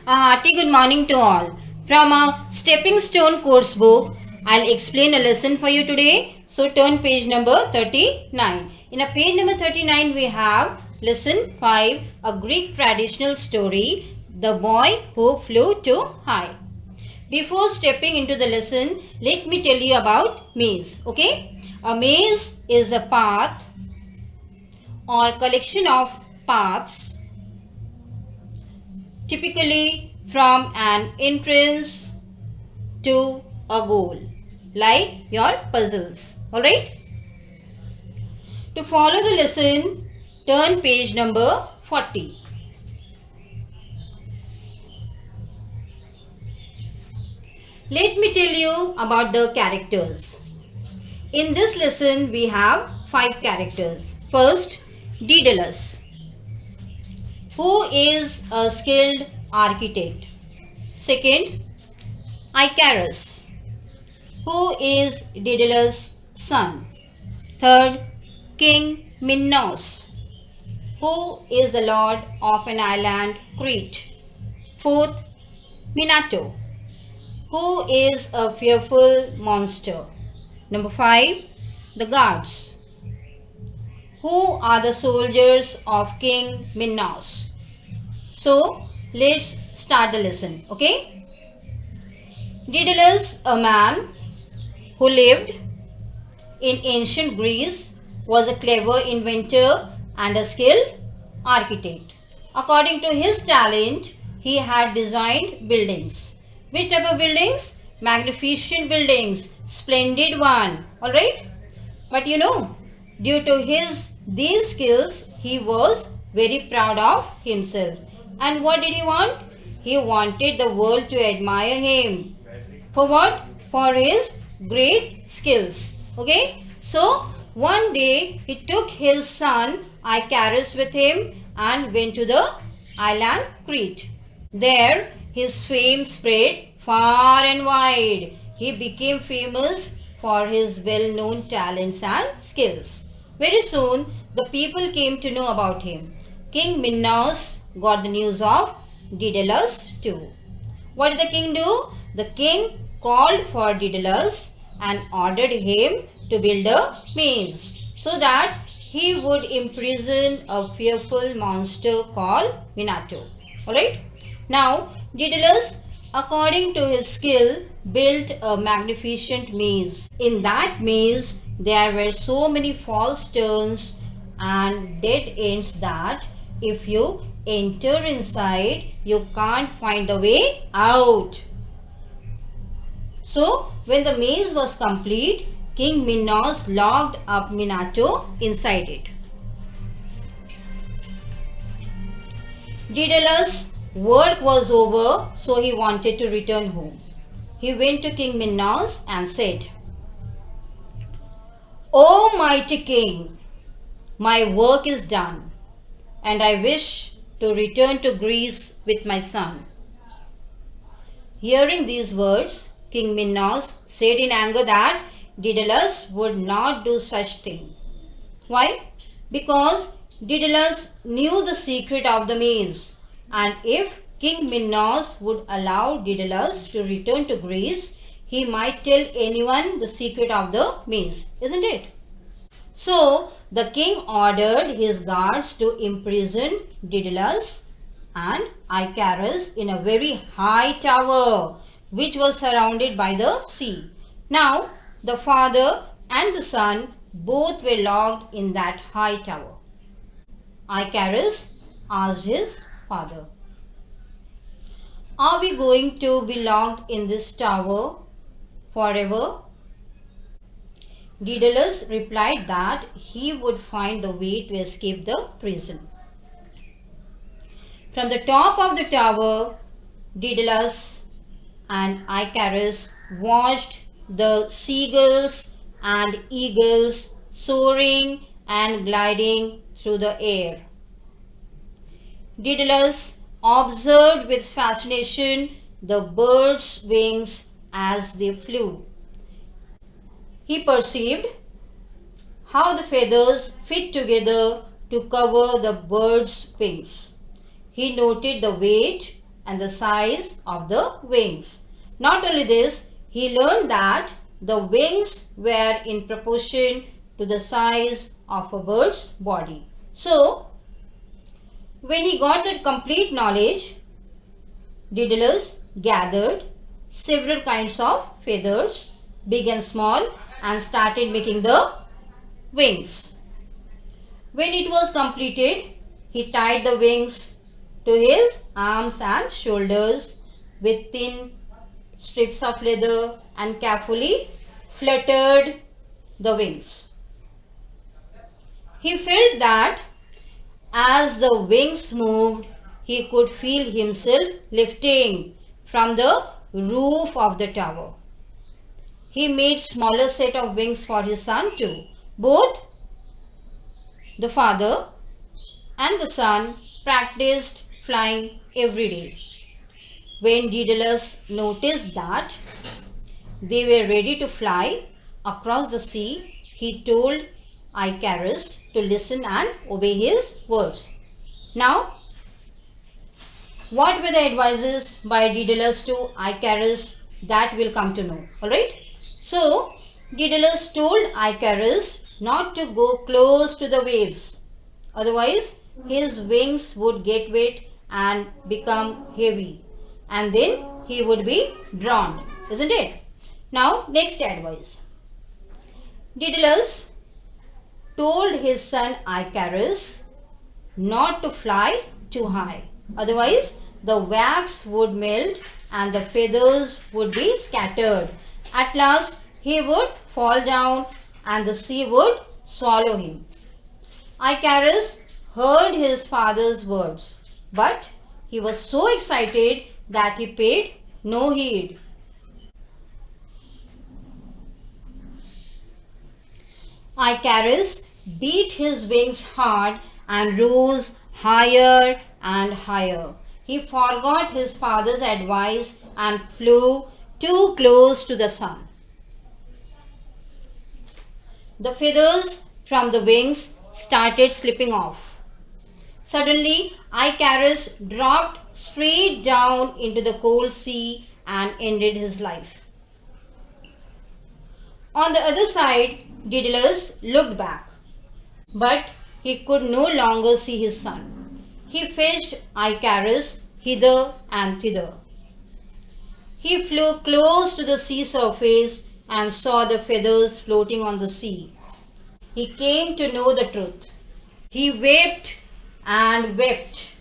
A hearty good morning to all. From a Stepping Stone course book, I'll explain a lesson for you today. So turn page number 39. In a page number 39, we have lesson 5, a Greek traditional story, The Boy Who Flew Too High. Before stepping into the lesson, let me tell you about maze. Okay? A maze is a path or collection of paths typically from an entrance to a goal, like your puzzles. Alright? To follow the lesson, turn page number 40. Let me tell you about the characters. In this lesson, we have 5 characters. First, Daedalus, who is a skilled architect. Second, Icarus, who is Daedalus' son. Third, King Minos, who is the lord of an island, Crete. Fourth, Minato, who is a fearful monster. Number 5, the guards, who are the soldiers of King Minos. So, let's start the lesson, okay? Daedalus, a man who lived in ancient Greece, was a clever inventor and a skilled architect. According to his talent, he had designed buildings. Which type of buildings? Magnificent buildings, splendid one. Alright? But due to these skills, he was very proud of himself. And what did he want? He wanted the world to admire him. For what? For his great skills. Okay? So, one day he took his son Icarus with him and went to the island Crete. There his fame spread far and wide. He became famous for his well-known talents and skills. Very soon the people came to know about him. King Minos got the news of Daedalus too. What did the king do? The king called for Daedalus and ordered him to build a maze so that he would imprison a fearful monster called Minato. Alright? Now, Daedalus, according to his skill, built a magnificent maze. In that maze, there were so many false turns and dead ends that if you enter inside, you can't find the way out. So, when the maze was complete, King Minos locked up Minato inside it. Daedalus' work was over, so he wanted to return home. He went to King Minos and said, "O mighty king, my work is done, and I wish to return to Greece with my son." Hearing these words, King Minos said in anger that Daedalus would not do such thing. Why? Because Daedalus knew the secret of the maze, and if King Minos would allow Daedalus to return to Greece, he might tell anyone the secret of the maze, isn't it? So the king ordered his guards to imprison Daedalus and Icarus in a very high tower which was surrounded by the sea. Now the father and the son both were locked in that high tower. Icarus asked his father, "Are we going to be locked in this tower forever?" Daedalus replied that he would find the way to escape the prison. From the top of the tower, Daedalus and Icarus watched the seagulls and eagles soaring and gliding through the air. Daedalus observed with fascination the birds' wings as they flew. He perceived how the feathers fit together to cover the bird's wings. He noted the weight and the size of the wings. Not only this, he learned that the wings were in proportion to the size of a bird's body. So, when he got that complete knowledge, Daedalus gathered several kinds of feathers, big and small, and started making the wings. When it was completed, he tied the wings to his arms and shoulders with thin strips of leather and carefully fluttered the wings. He felt that as the wings moved, he could feel himself lifting from the roof of the tower. He made smaller set of wings for his son too. Both the father and the son practiced flying every day. When Daedalus noticed that they were ready to fly across the sea, he told Icarus to listen and obey his words. Now, what were the advices by Daedalus to Icarus, that we'll come to know. Alright. So, Daedalus told Icarus not to go close to the waves. Otherwise, his wings would get wet and become heavy. And then he would be drowned. Isn't it? Now, next advice. Daedalus told his son Icarus not to fly too high. Otherwise, the wax would melt and the feathers would be scattered. At last, he would fall down and the sea would swallow him. Icarus heard his father's words, but he was so excited that he paid no heed. Icarus beat his wings hard and rose higher and higher. He forgot his father's advice and flew too close to the sun. The feathers from the wings started slipping off. Suddenly, Icarus dropped straight down into the cold sea and ended his life. On the other side, Daedalus looked back, but he could no longer see his son. He fetched Icarus hither and thither. He flew close to the sea surface and saw the feathers floating on the sea. He came to know the truth. He wept and wept.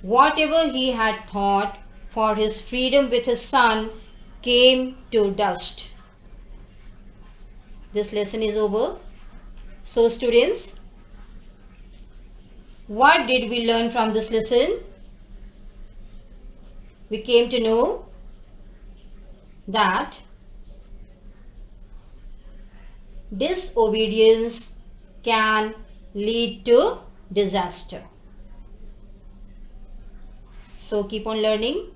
Whatever he had thought for his freedom with his son came to dust. This lesson is over. So students, what did we learn from this lesson? We came to know that disobedience can lead to disaster. So keep on learning.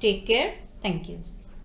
Take care. Thank you.